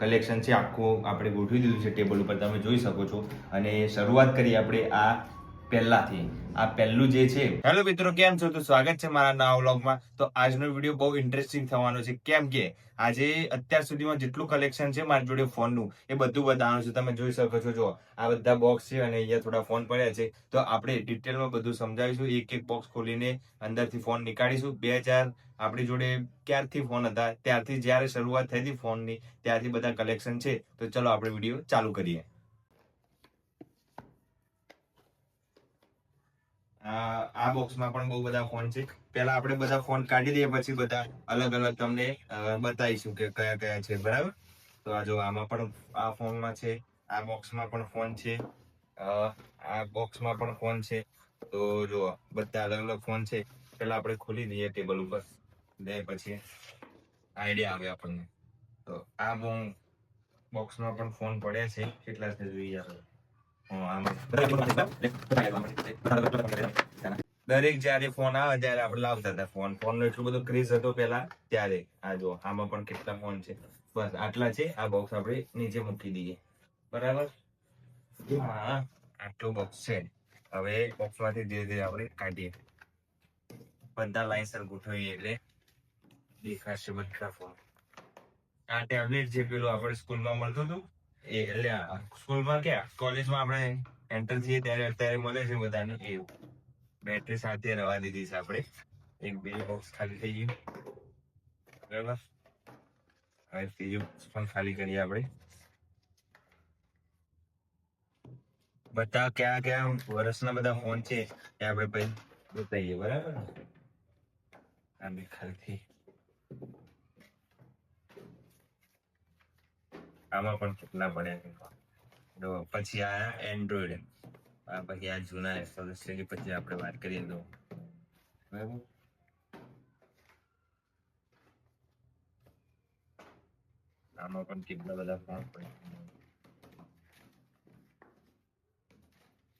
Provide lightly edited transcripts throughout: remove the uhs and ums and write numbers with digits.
Collection છે આખું આપણે ગોઠવી દીધું છે ટેબલ ઉપર, તમે જોઈ શકો છો. અને શરૂઆત કરીએ આપણે આ પહેલાથી. આ પહેલું જે છે. હેલો મિત્રો, કેમ છો? તો સ્વાગત છે મારા નવા વ્લોગમાં. તો આજનો વિડીયો બહુ ઇન્ટરેસ્ટિંગ થવાનો છે, કેમ કે આજે અત્યાર સુધીમાં જેટલું કલેક્શન છે મારી જોડે ફોનનું એ બધું બતાવવાનું છે. તમે જોઈ શકો છો, જો આ બધા બોક્સ છે અને અહીંયા થોડા ફોન પડ્યા છે. તો આપણે ડિટેલમાં બધું સમજાવીશું, એક એક બોક્સ ખોલીને અંદરથી ફોન નીકાળીશું. 2000 આપણી જોડે ક્યારથી ફોન હતા, ત્યારથી જ્યારે શરૂઆત થઈ હતી ફોનની, ત્યારથી બધા કલેક્શન છે. તો ચલો આપણે વિડીયો ચાલુ કરીએ. આ બોક્સમાં પણ બહુ બધા ફોન છે. પહેલા આપણે બધા ફોન કાઢી દઈએ, પછી બધા અલગ અલગ તમને બતાવીશું કે કયા કયા છે, બરાબર? તો આ જો આમાં પણ આ ફોનમાં છે, આ બોક્સમાં પણ ફોન છે, આ બોક્સમાં પણ ફોન છે. તો જો બધા અલગ અલગ ફોન છે. પહેલા આપણે ખોલી દઈએ ટેબલ ઉપર, ને પછી આઈડિયા આવે આપણને. તો આ બોક્સમાં પણ ફોન પડ્યા છે. કેટલા છે જોઈએ આપણે. દરેક જયારે ફોન આવે ત્યારે આપણે લાવતા હતા ફોન નો એટલું બધું ક્રેઝ હતો પેલા ત્યારે. આ જો આમાં પણ કેટલા ફોન છે. બસ આટલા છે. આ બોક્સ આપણે નીચે મૂકી દઈએ, બરાબર? હા, આટલું બોક્સ છે. હવે બોક્સ માંથી ધીરે ધીરે આપણે કાઢીએ, બધા લાઈનસર ગોઠવીએ એટલે દેખાશે બધા ફોન. આ ટેબ્લેટ જે પેલું આપણે સ્કૂલમાં મળતું હતું, એટલે સ્કૂલમાં ક્યાં, કોલેજમાં આપણે એન્ટર થઈએ ત્યારે અત્યારે મળે છે બધાને એવું. બેટરી સાથે રવા દીધી છે આપણે. એક બે બોક્સ ખાલી થઈ ગયું, બરાબર? હવે ત્રીજું પણ ખાલી કરીએ આપણે. બધા કયા કયા વર્ષના બધા ફોન છે એ આપણે પછી બતાવીએ, બરાબર? આ બે ખાલી. આમાં પણ કેટલા પડ્યા છે. પછી આ એન્ડ્રોઈડ, આ પછી આ જૂના સદસ્ય પછી આપણે વાત કરીએ તો, બરાબર? આમાં પણ કેટલા બધા ફોન પડ્યા.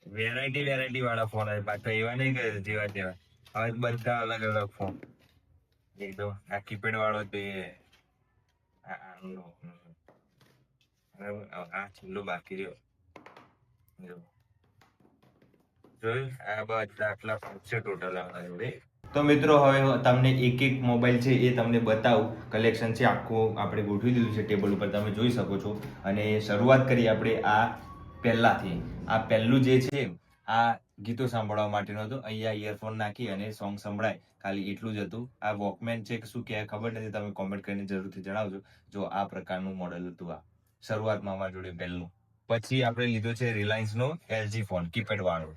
વેરાયટી વાળા ફોન આવે, પાછા એવા નહીં કે જેવા તેવા. હવે બધા અલગ અલગ ફોન. એકદમ આ કીપેડ વાળો જોઈએ, આ છેલ્લો બાકી રહ્યો. જોયું, આ બધા આટલા ફોન છે ટોટલ આપણા જોડે. તો મિત્રો, હવે તમને એક એક મોબાઈલ છે એ તમને બતાવું. કલેક્શન છે આખું આપણે ગોઠવી દીધું છે ટેબલ ઉપર, તમે જોઈ શકો છો. અને શરૂઆત કરીએ આપણે આ પહેલાથી. આ પહેલું જે છે, આ ગીતો સાંભળવા માટેનું હતું. અહીંયા ઇયરફોન નાખી અને સોંગ સંભળાય, ખાલી એટલું જ હતું. આ વોકમેન છે કે શું કહેવાય ખબર નથી, તમે કોમેન્ટ કરીને જરૂરથી જણાવજો. જો આ પ્રકારનું મોડેલ હતું આ શરૂઆતમાં અમારા જોડે પહેલું. પછી આપણે લીધો છે રિલાયન્સનો LG ફોન, કીપેડ વાળો.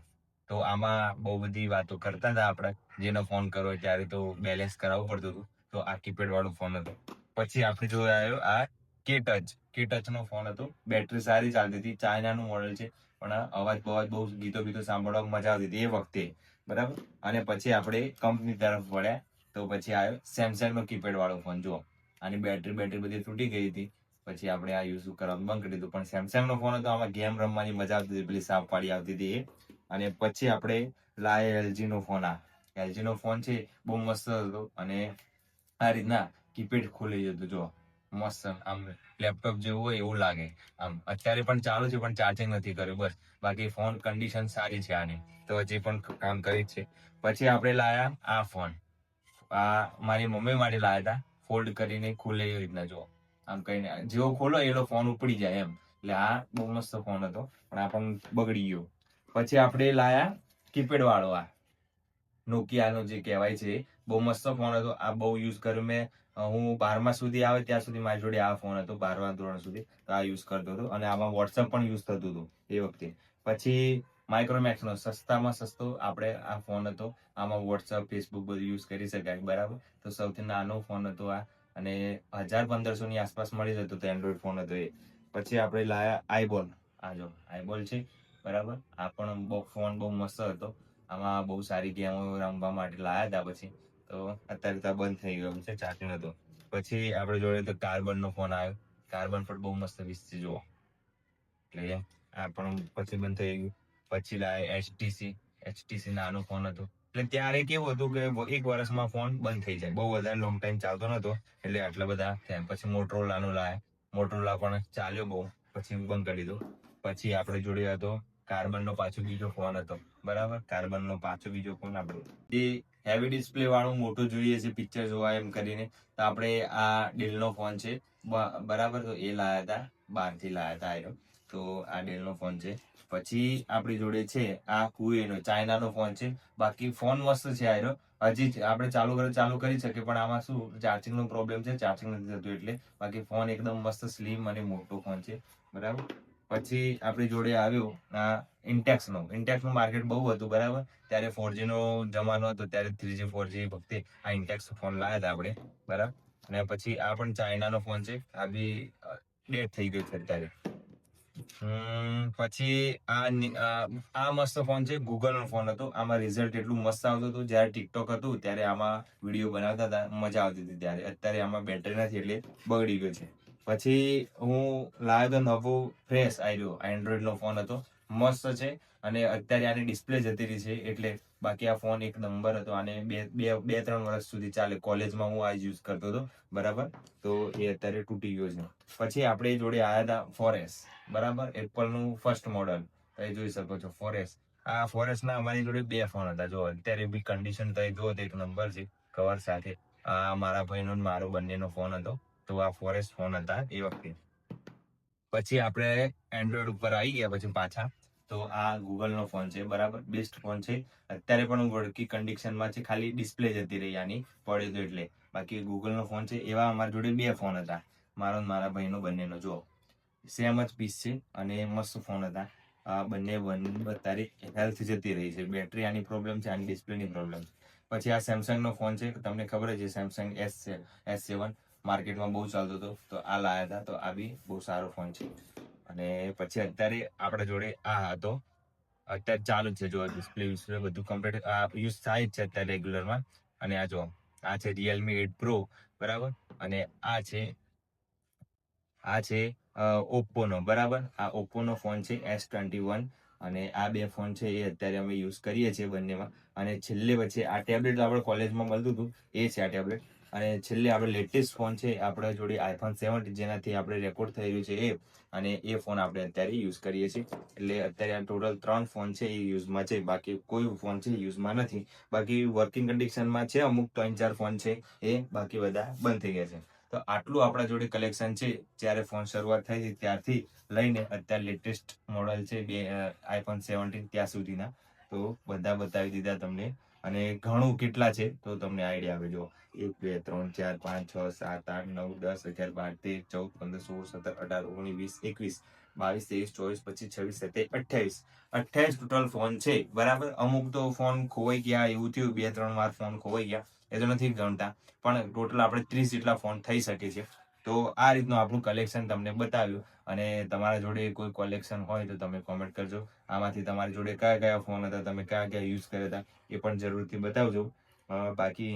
તો આમાં બહુ બધી વાતો કરતા હતા આપણે, જેનો ફોન કરો ત્યારે તો બેલેન્સ કરાવવું પડતું હતું. તો આ કીપેડ વાળો ફોન હતો. પછી આપણે જોઈ આવ્યો આ કે ટચ નો ફોન હતો. બેટરી સારી ચાલતી હતી, ચાઇનાનું મોડેલ છે, પણ અવાજ બહુ ગીતો સાંભળવામાં મજા આવતી હતી એ વખતે, બરાબર? અને પછી આપણે કંપની તરફ વળ્યા. તો પછી આવ્યો સેમસંગ નો કીપેડ વાળો ફોન. જુઓ, આની બેટરી બધી તૂટી ગઈ હતી. પછી આપણે આ યુઝ કરવાનું બંધ કરી દીધું. પણ સેમસંગ નો ફોન હતો, આમાં ગેમ રમવાની મજા આવતી હતી, પેલી સાપ પાડી આવતી હતી એ. અને પછી આપણે લાય LG નો ફોન. આ LG નો ફોન છે, બહુ મસ્ત હતો. અને આ રીતના કીપેડ ખોલી જતું, જો મસ્ત, આમ લેપટોપ જેવું હોય એવું લાગે. આમ અત્યારે પણ ચાલુ છે, પણ ચાર્જિંગ નથી કર્યું, બસ. બાકી ફોન કન્ડિશન સારી છે આની, તો હજી પણ કામ કરી છે. પછી આપણે લાયા આ ફોન. આ મારી મમ્મી માટે લાયા હતા, ફોલ્ડ કરીને ખુલે એવી રીતના. જો આમ કહીને જેવો ખોલો એનો ફોન ઉપડી જાય એમ. એટલે આ બહુ મસ્ત ફોન હતો, પણ આ પણ બગડી ગયો. પછી આપણે લાયા કીપેડ વાળો, આ નોકિયાનો જે કહેવાય છે, બહુ મસ્ત ફોન હતો. આ બહુ યુઝ કર્યો મેં. હું 12મા સુધી આવે ત્યાં સુધી મારી જોડે આ ફોન હતો, 12મા ધોરણ સુધી. તો આ યુઝ કરતો હતો, અને આમાં વોટ્સઅપ પણ યુઝ થતું હતું એ વખતે. પછી માઇક્રોમેક્સ નો સસ્તામાં સસ્તો આપણે આ ફોન હતો. આમાં વોટ્સઅપ, ફેસબુક બધું યુઝ કરી શકાય, બરાબર? તો સૌથી નાનો ફોન હતો આ, અને 1000-1500 ની આસપાસ મળી જતો હતો, એન્ડ્રોઈડ ફોન હતો એ. પછી આપણે લાયા આઈબોલ. આ જો આઈબોલ છે, બરાબર? આ પણ ફોન બહુ મસ્ત હતો. આમાં બહુ સારી ગેમો રમવા માટે લાયા હતા. પછી તો અત્યારે તો બંધ થઈ ગયો છે, ચાર્જિંગ હતો. પછી આપણે જોડે તો કાર્બન નો ફોન આવ્યો. કાર્બન પણ બહુ મસ્ત વીસ છે, જુઓ. એટલે આ પણ પછી બંધ થઈ ગયું. પછી લાયા HTC નાનો ફોન હતો. એટલે ત્યારે કેવું હતું કે એક વર્ષમાં ફોન બંધ થઈ જાય, બહુ વધારે લોંગ ટાઈમ ચાલતો નતો, એટલે આટલા બધા થયા. પછી મોટરોલા નો લાયા. મોટરોલા પણ ચાલ્યો બહુ, પછી બંધ કરી દીધો. પછી આપણે જોડે હતો કાર્બનનો પાછો બીજો ફોન હતો, બરાબર. કાર્બનનો પાછો બીજો ફોન આપણે જે હેવી ડિસ્પ્લે વાળું મોટું જોઈએ છે પિક્ચર જોવા એમ કરીને, તો આપણે આ ડેલનો ફોન છે, બરાબર. તો એ લાયા હતા, બહારથી લાયા હતા આયરો. તો આ ડેલનો ફોન છે. પછી આપણી જોડે છે આ હુએનો ચાઇનાનો ફોન છે. બાકી ફોન મસ્ત છે આયરો. હજી આપણે ચાલુ કરી શકીએ, પણ આમાં શું ચાર્જિંગનો પ્રોબ્લેમ છે, ચાર્જિંગ નથી થતું એટલે. બાકી ફોન એકદમ મસ્ત સ્લિમ અને મોટો ફોન છે, બરાબર. પછી આપણી જોડે આવ્યો આ ઇન્ટેક્સનું માર્કેટ બહુ હતું, બરાબર. ત્યારે 4G નો જમાનો હતો, ત્યારે 3G 4G વખતે આ ઇન્ટેક્સ ફોન લાવ્યા હતા આપણે, બરાબર. અને પછી આ પણ ચાઇનાનો ફોન છે, આ બી ડેટ થઈ ગયો છે અત્યારે. પછી આ મસ્ત ફોન છે, ગૂગલ નો ફોન હતો. આમાં રિઝલ્ટ એટલું મસ્ત આવતું હતું. જયારે ટિકટોક હતું ત્યારે આમાં વિડીયો બનાવતા હતા, મજા આવતી હતી ત્યારે. અત્યારે આમાં બેટરી નથી એટલે બગડી ગયો છે. પછી હું લાવ્યો તો નવો ફ્રેશ આવ્યો એન્ડ્રોઈડ નો ફોન હતો, મસ્ત છે. અને અત્યારે આની ડિસ્પ્લે જતી રહી છે એટલે. બાકી આ ફોન એક નંબર હતો, આને 2-3 વર્ષ સુધી ચાલે. કોલેજમાં હું આ યુઝ કરતો હતો, બરાબર. તો એ અત્યારે તૂટી ગયો છે. પછી આપણે જોડે આવ્યા હતા 4S, બરાબર. એપલ નું ફર્સ્ટ મોડલ, તમે જોઈ શકો છો 4S. આ 4S ના અમારી જોડે 2 ફોન હતા. જો અત્યારે બી કન્ડિશન તમે જો તો એક નંબર છે, કવર સાથે. આ મારા ભાઈનો ને મારો બંનેનો ફોન હતો. તો આ 4S ફોન હતા એ વખતે. પછી આપણે એન્ડ્રોઈડ ઉપર આવી ગયા પછી પાછા. તો આ ગૂગલ નો ફોન છે, બરાબર. બેસ્ટ ફોન છે. અત્યારે પણ વર્કી કન્ડિશનમાં છે, ખાલી ડિસ્પ્લે જતી રહી આની પડે તો એટલે. બાકી ગૂગલ નો ફોન છે. એવા અમારી જોડે 2 ફોન હતા, મારો મારા ભાઈનો બંનેનો. જો સેમ જ પીસ છે અને મસ્ત ફોન હતા. આ બંને અત્યારે હેલ્થ જતી રહી છે, બેટરી આની પ્રોબ્લેમ છે, આની ડિસ્પ્લેની પ્રોબ્લેમ છે. પછી આ સેમસંગ નો ફોન છે, તમને ખબર જ છે સેમસંગ S7 માર્કેટમાં બહુ ચાલતો હતો. તો આ લાયા હતા, તો આ બી બહુ સારો ફોન છે. અને પછી અત્યારે આપણા જોડે આ હતો, અત્યારે ચાલુ જ છે. જો ડિસ્પ્લે બધું કમ્પ્લીટ યુઝ થાય જ છે અત્યારે રેગ્યુલરમાં. અને આ જો આ છે Realme 8 Pro, બરાબર. અને આ છે ઓપ્પો નો, બરાબર. આ ઓપ્પો નો ફોન છે S21. અને આ 2 ફોન છે એ અત્યારે અમે યુઝ કરીએ છીએ બંનેમાં. અને છેલ્લે પછી આ ટેબ્લેટ આપણે કોલેજમાં મળતું હતું, એ છે આ ટેબ્લેટ. અને છેલ્લે આપણે લેટેસ્ટ ફોન છે આપણા જોડે iPhone 17, જેનાથી આપણે રેકોર્ડ થઈ રહ્યું છે એ. અને એ ફોન આપણે અત્યારે યુઝ કરીએ છીએ. એટલે અત્યારે આ ટોટલ 3 ફોન છે એ યુઝમાં છે. બાકી કોઈ ફોન છે યુઝમાં નથી. બાકી વર્કિંગ કન્ડિશનમાં છે, અમુક 3-4 ફોન છે એ, બાકી બધા બંધ થઈ ગયા છે. તો આટલું આપણા જોડે કલેક્શન છે, જ્યારે ફોન શરૂઆત થઈ હતી ત્યારથી લઈને અત્યારે લેટેસ્ટ મોડલ છે iPhone 17 ત્યાં સુધીના. તો બધા બતાવી દીધા તમને. અને ઘણું કેટલા છે તો તમને આઈડિયા આવે. જો 1 2 3 4 5 6 7 8 9 10 11 12 13 14 15 16 17 18 19 20 21 22 23 24 25 26 27 28 ટોટલ ફોન છે, બરાબર. અમુક તો ફોન ખોવાઈ ગયા, એવું થયું 2-3 વાર ફોન ખોવાઈ ગયા, એ તો નથી ગણતા. પણ ટોટલ આપણે 30 જેટલા ફોન થઈ શકે છે. તો આ રીતનું આપણું કલેક્શન તમને બતાવ્યું. અને તમારા જોડે કોઈ કલેક્શન હોય તો તમે કોમેન્ટ કરજો. આમાંથી તમારી જોડે કયા કયા ફોન હતા, તમે કયા કયા યુઝ કર્યા હતા, એ પણ જરૂરથી બતાવજો. બાકી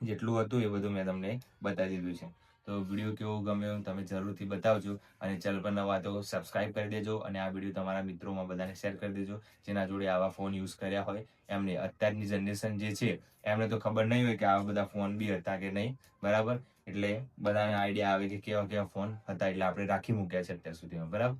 જેટલું હતું એ બધું મેં તમને બતાવી દીધું છે. તો વિડીયો કેવો ગમ્યો તમે જરૂરથી બતાવજો. અને ચેનલ પર નવા તો સબસ્ક્રાઇબ કરી દેજો. અને આ વિડીયો તમારા મિત્રોમાં બધાને શેર કરી દેજો, જેના જોડે આવા ફોન યુઝ કર્યા હોય એમને. અત્યારની જનરેશન જે છે એમને તો ખબર નહીં હોય કે આવા બધા ફોન બી હતા કે નહીં, બરાબર. એટલે બધાને આઈડિયા આવે કે કેવા કેવા ફોન હતા, એટલે આપણે રાખી મૂક્યા છે અત્યાર સુધીમાં, બરાબર.